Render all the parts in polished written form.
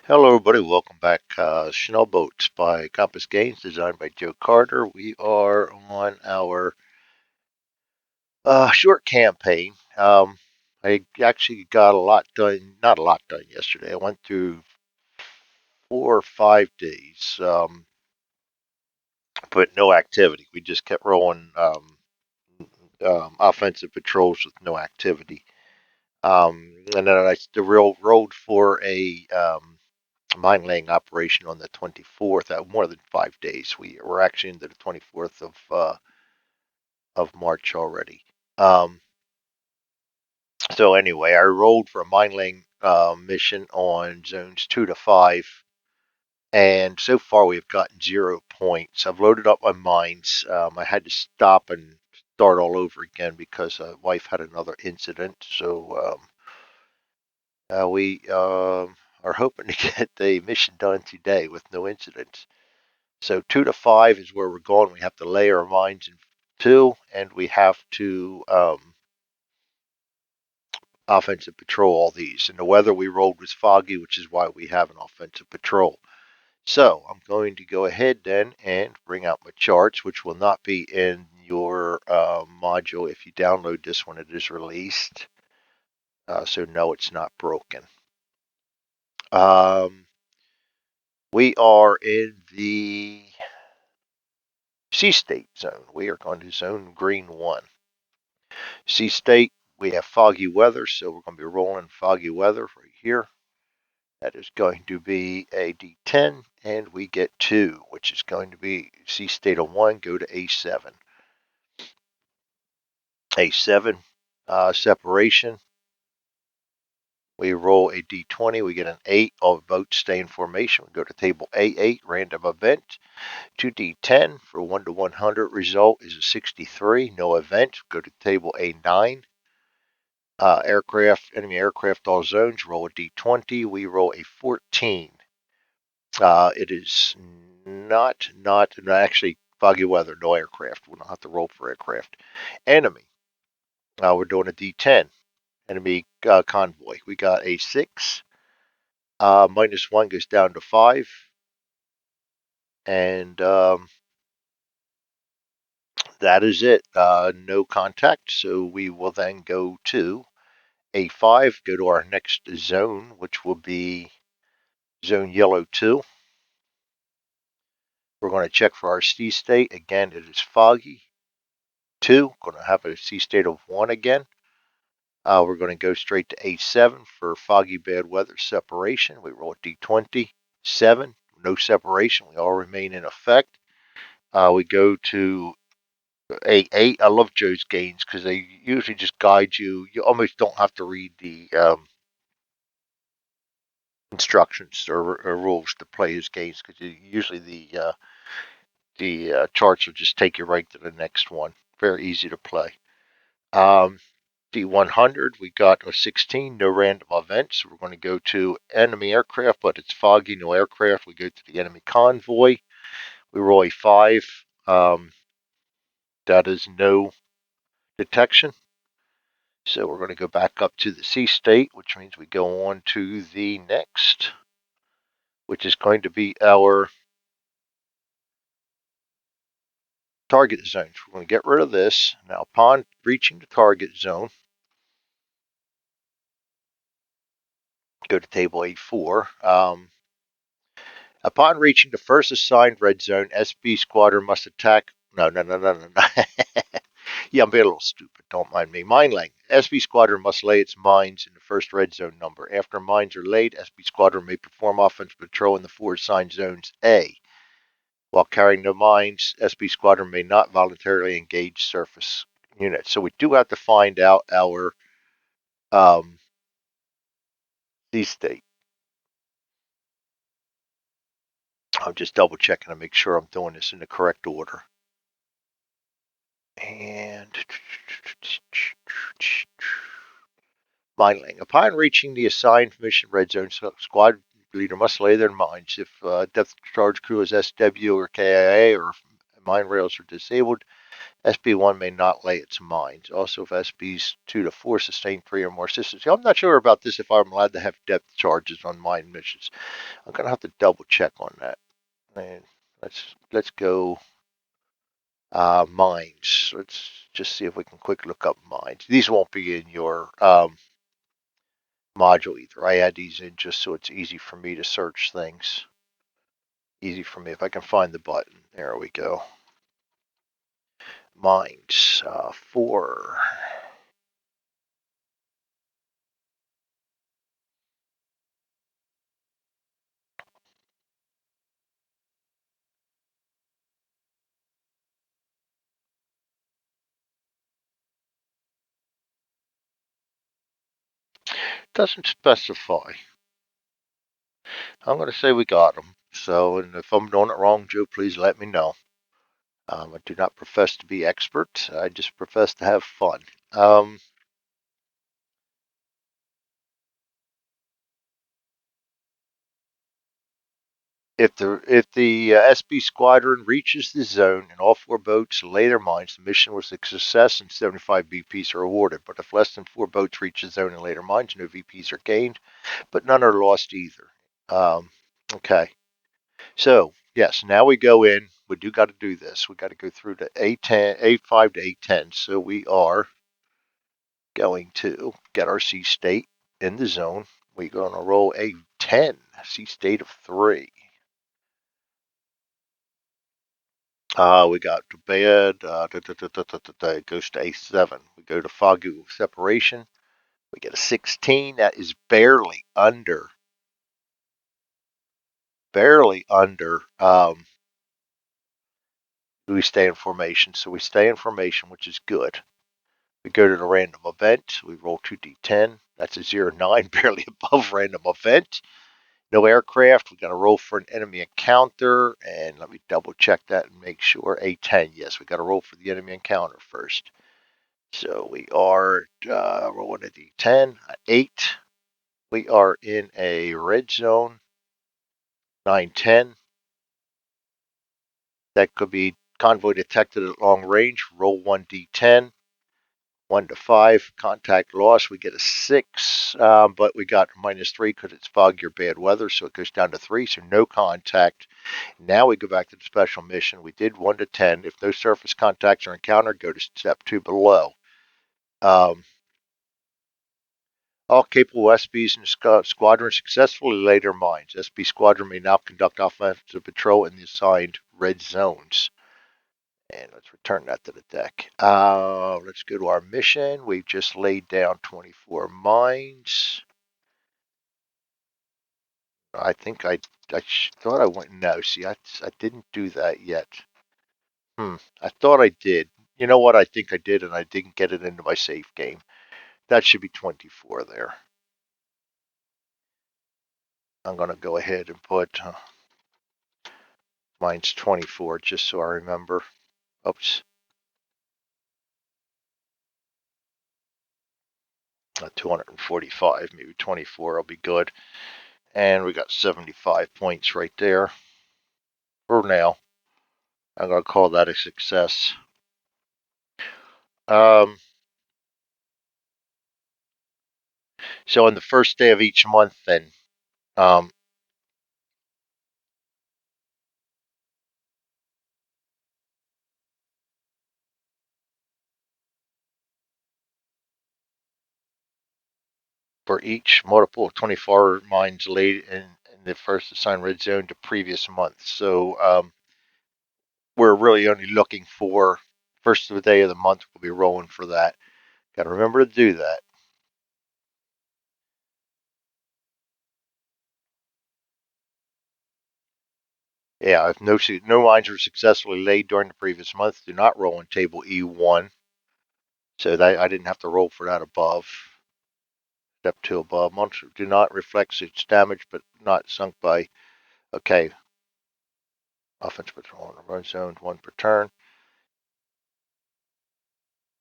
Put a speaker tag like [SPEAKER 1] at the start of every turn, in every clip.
[SPEAKER 1] Hello, everybody. Welcome back. Schnell Boats by Compass Games, designed by Joe Carter. We are on our short campaign. I actually got a lot done, not a lot done yesterday. I went through 4 or 5 days, but no activity. We just kept rolling offensive patrols with no activity. And then rolled for a mine laying operation on the 24th. More than 5 days. We're actually into the 24th of March already. Um, so anyway, I rolled for a mine laying mission on zones 2 to 5, and so far we've gotten 0 points. I've loaded up my mines. I had to stop and start all over again because wife had another incident. So we are hoping to get the mission done today with no incidents. So 2 to 5 is where we're going. We have to lay our mines in two, and we have to offensive patrol all these. And the weather we rolled was foggy, which is why we have an offensive patrol. So I'm going to go ahead then and bring out my charts, which will not be in your module if you download this when it is released. So no, it's not broken. Um, we are in the sea state zone. We are going to zone green 1. Sea state, we have foggy weather, so we're going to be rolling foggy weather right here. That is going to be a D10, and we get 2, which is going to be sea state of 1, go to A7. A7, separation. We roll a D20, we get an 8, all boats stay in formation. We go to table A8, random event. 2D10 for 1 to 100, result is a 63, no event. Go to table A9. Enemy aircraft, all zones, roll a D20. We roll a 14. It is not actually foggy weather, no aircraft. We don't have to roll for aircraft. Enemy, we're doing a D10. Enemy convoy. We got a 6. -1 goes down to 5. And that is it. No contact. So we will then go to A5, go to our next zone, which will be zone yellow 2. We're going to check for our sea state. Again, it is foggy. 2. Going to have a sea state of 1 again. We're going to go straight to A7 for foggy bad weather separation. We roll a D20. 7. No separation. We all remain in effect. We go to A8. I love Joe's games because they usually just guide you. You almost don't have to read the instructions or rules to play his games because usually the charts will just take you right to the next one. Very easy to play. D100, we got a 16, no random events. We're going to go to enemy aircraft, but it's foggy, no aircraft. We go to the enemy convoy. We roll a 5. That is no detection. So we're going to go back up to the sea state, which means we go on to the next, which is going to be our target zones. We're going to get rid of this. Now, upon reaching the target zone, go to table A4. Upon reaching the first assigned red zone, SB squadron must attack. No. Yeah, I'm being a little stupid. Don't mind me. Minelaying. SB squadron must lay its mines in the first red zone number. After mines are laid, SB squadron may perform offensive patrol in the 4 assigned zones A. While carrying the mines, SB squadron may not voluntarily engage surface units. So we do have to find out our sea state. I'm just double checking to make sure I'm doing this in the correct order. And Minelaying. Upon reaching the assigned mission red zone, squad leader must lay their mines. If depth charge crew is SW or KIA or mine rails are disabled, SB1 may not lay its mines. Also, if SBs 2 to 4 sustain 3 or more systems. I'm not sure about this if I'm allowed to have depth charges on mine missions. I'm going to have to double check on that. And let's go mines. Let's just see if we can quick look up mines. These won't be in your module either. I add these in just so it's easy for me to search things. Easy for me if I can find the button. There we go. Mines 4. Doesn't specify. I'm going to say we got them. So, and if I'm doing it wrong, Joe, please let me know. I do not profess to be expert. I just profess to have fun. If the SB squadron reaches the zone and all 4 boats lay their mines, the mission was a success and 75 VPs are awarded. But if less than 4 boats reach the zone and lay their mines, no VPs are gained, but none are lost either. Okay. So, yes, now we go in. We do got to do this. We got to go through to A10, A5 to A10. So we are going to get our sea state in the zone. We're going to roll A10, sea state of 3. We got to bed. It goes to A7. We go to foggy separation. We get a 16. That is barely under. We stay in formation. So we stay in formation, which is good. We go to the random event. We roll 2d10. That's a 0-9, barely above random event. No aircraft. We got to roll for an enemy encounter. And let me double check that and make sure. A10. Yes, we got to roll for the enemy encounter first. So we are rolling a d10. 8. We are in a red zone. 9-10. That could be convoy detected at long range. Roll 1d10. 1 to 5. Contact loss. We get a 6, but we got -3 because it's foggy or bad weather, so it goes down to 3, so no contact. Now we go back to the special mission. We did 1 to 10. If no surface contacts are encountered, go to step 2 below. All capable SBs in the squadron successfully lay their mines. SB squadron may now conduct offensive patrol in the assigned red zones. And let's return that to the deck. Let's go to our mission. We've just laid down 24 mines. I think I thought I went. No, see, I didn't do that yet. I thought I did. You know what? I think I did, and I didn't get it into my save game. That should be 24 there. I'm going to go ahead and put mine's 24 just so I remember. Oops. 245, maybe 24 will be good. And we got 75 points right there. For now, I'm going to call that a success. So on the first day of each month, then, for each multiple of 24 mines laid in the first assigned red zone to previous month. So we're really only looking for first of the day of the month. We'll be rolling for that. Got to remember to do that. Yeah, if no mines are successfully laid during the previous month, do not roll in table E1. So that I didn't have to roll for that above. Step 2 above. Monster do not reflect its damage, but not sunk by. Okay. Offensive patrol in the run zone, 1 per turn.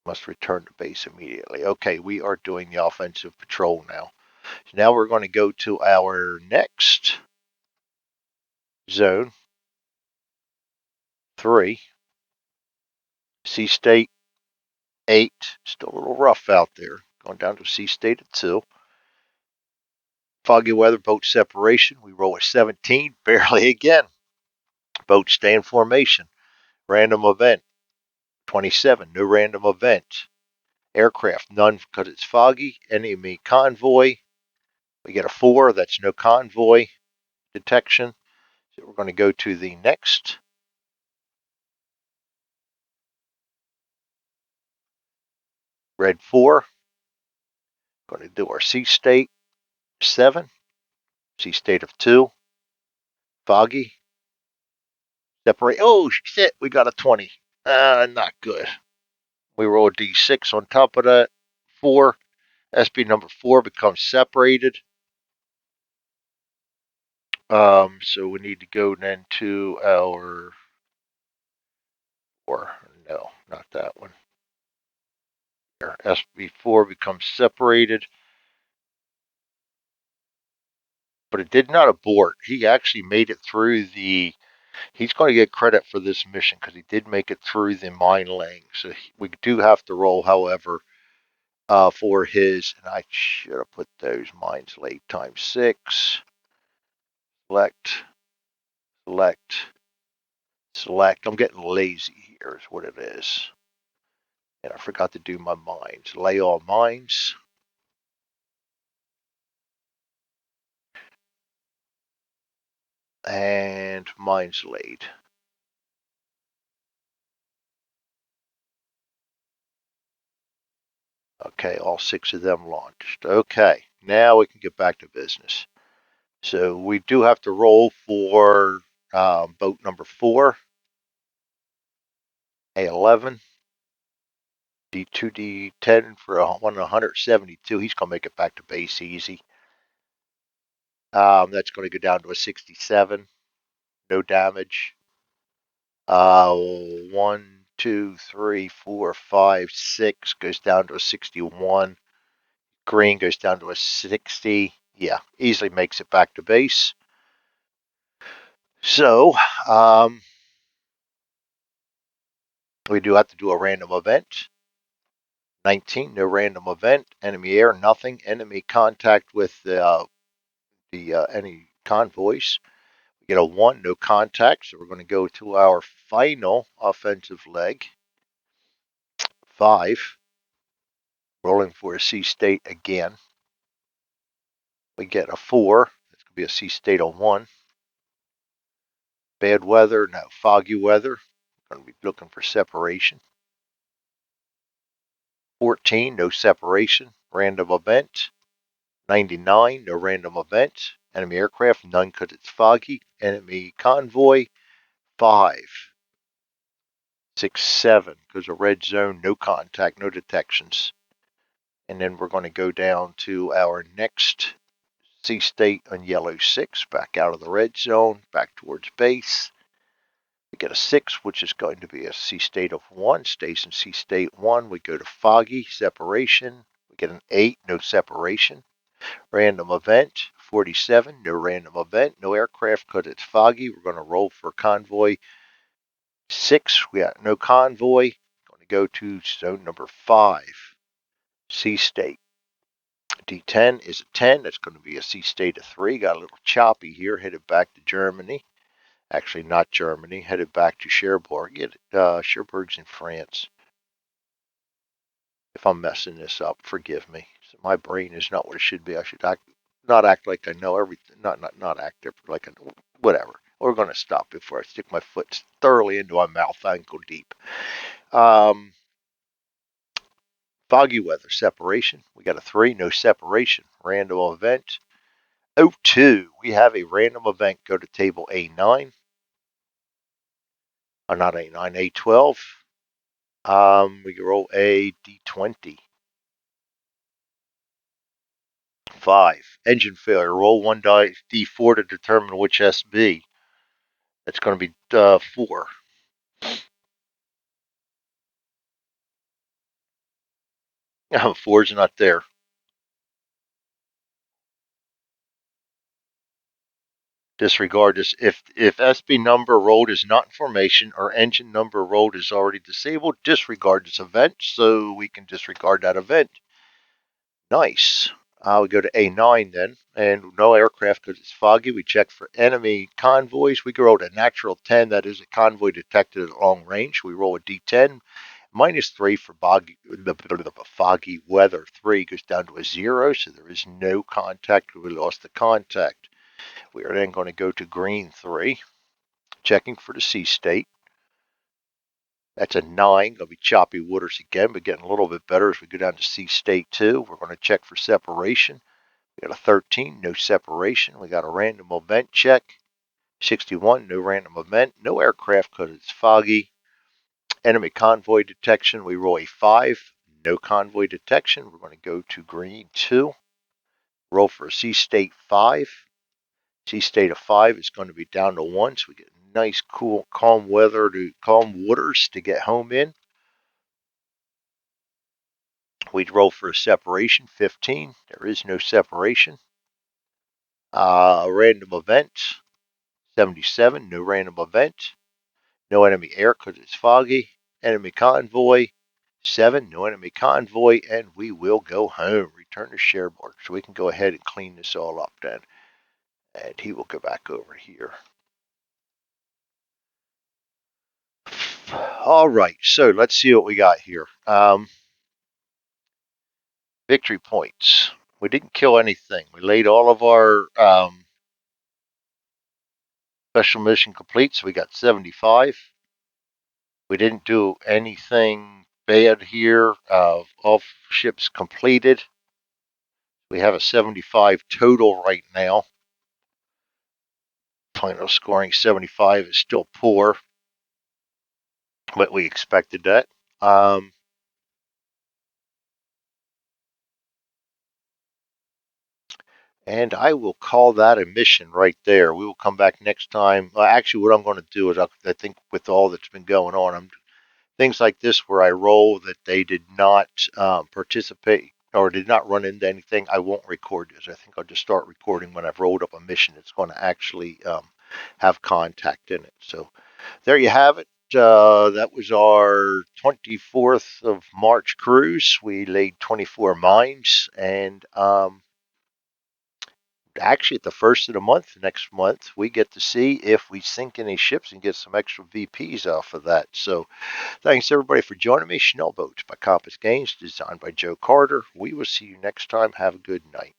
[SPEAKER 1] Must return to base immediately. Okay, we are doing the offensive patrol now. So now we're going to go to our next zone, 3. Sea state 8. Still a little rough out there. Going down to sea state at 2. Foggy weather, boat separation. We roll a 17. Barely again. Boat stay in formation. Random event 27. No random event. Aircraft none because it's foggy. Enemy convoy. We get a 4. That's no convoy detection. So we're going to go to the next. Red 4. Going to do our sea state 7. Sea state of 2. Foggy. Separate. Oh, shit. We got a 20. Not good. We roll a d6 on top of that. 4. SB number 4 becomes separated. So we need to go then to our, or no, not that one. Here, SB4 becomes separated, but it did not abort. He actually made it through the. He's going to get credit for this mission because he did make it through the mine laying. So we do have to roll, however, for his. And I should have put those mines laid times 6. Select, select, select. I'm getting lazy here, is what it is. And I forgot to do my mines. Lay all mines. And mines laid. Okay, all 6 of them launched. Okay, now we can get back to business. So we do have to roll for boat number 4, A11, D2, D10 for 172. He's going to make it back to base easy. That's going to go down to a 67. No damage. 1, 2, 3, 4, 5, 6 goes down to a 61. Green goes down to a 60. Yeah, easily makes it back to base. So, we do have to do a random event. 19, no random event. Enemy air, nothing. Enemy contact with any convoys. We get a 1, no contact. So we're going to go to our final offensive leg. 5, rolling for a sea state again. We get a 4. It's going to be a sea state of 1. Bad weather, no. Foggy weather. We're going to be looking for separation. 14, no separation. Random event. 99, no random event. Enemy aircraft, none because it's foggy. Enemy convoy, 5. 6, 7, because of red zone, no contact, no detections. And then we're going to go down to our next sea state on yellow 6, back out of the red zone, back towards base. We get a 6, which is going to be a sea state of 1, stays in sea state 1. We go to foggy, separation. We get an 8, no separation. Random event, 47, no random event, no aircraft because it's foggy. We're going to roll for convoy 6. We got no convoy. Going to go to zone number 5, sea state. D10 is a 10. That's going to be a sea state of 3. Got a little choppy here. Headed back to Germany. Actually, not Germany. Headed back to Cherbourg. Cherbourg's in France. If I'm messing this up, forgive me. So my brain is not what it should be. I should not act like I know everything. Not act like I know, whatever. We're going to stop before I stick my foot thoroughly into my mouth, ankle deep. Foggy weather separation. We got a 3, no separation. Random event. 02. We have a random event. Go to table A9. Not A9, A12. We can roll a D20. 5. Engine failure. Roll 1 die D4 to determine which SB. That's going to be 4. No, 4's not there. Disregard this. If SB number rolled is not information or engine number rolled is already disabled, disregard this event so we can disregard that event. Nice. We go to A9 then, and no aircraft because it's foggy. We check for enemy convoys. We roll a natural 10. That is a convoy detected at long range. We roll a D10. -3 for foggy weather. 3 goes down to a 0, so there is no contact. We lost the contact. We are then going to go to green 3, checking for the sea state. That's a 9. Going to be choppy waters again, but getting a little bit better as we go down to sea state 2. We're going to check for separation. We got a 13, no separation. We got a random event check. 61, no random event. No aircraft because it's foggy. Enemy convoy detection. We roll a 5, no convoy detection. We're going to go to green 2. Roll for a sea state 5. Sea state of 5 is going to be down to 1, so we get nice, cool, calm weather to calm waters to get home in. We'd roll for a separation 15. There is no separation. Random event 77, no random event. No enemy air because it's foggy. Enemy convoy 7, no enemy convoy, and we will go home. Return to shareboard. So we can go ahead and clean this all up then. And he will go back over here. All right, so let's see what we got here. Victory points. We didn't kill anything. We laid all of our special mission complete, so we got 75. We didn't do anything bad here. All ships completed. We have a 75 total right now. Final scoring 75 is still poor, but we expected that. And I will call that a mission right there. We will come back next time. Well, actually, what I'm going to do is I think with all that's been going on, things like this where I roll that they did not participate or did not run into anything, I won't record this. I think I'll just start recording when I've rolled up a mission that's going to actually have contact in it. So there you have it. That was our 24th of March cruise. We laid 24 mines, and actually at the first of the month, next month, we get to see if we sink any ships and get some extra VPs off of that. So thanks everybody for joining me. Schnell Boats by Compass Games, designed by Joe Carter. We will see you next time. Have a good night.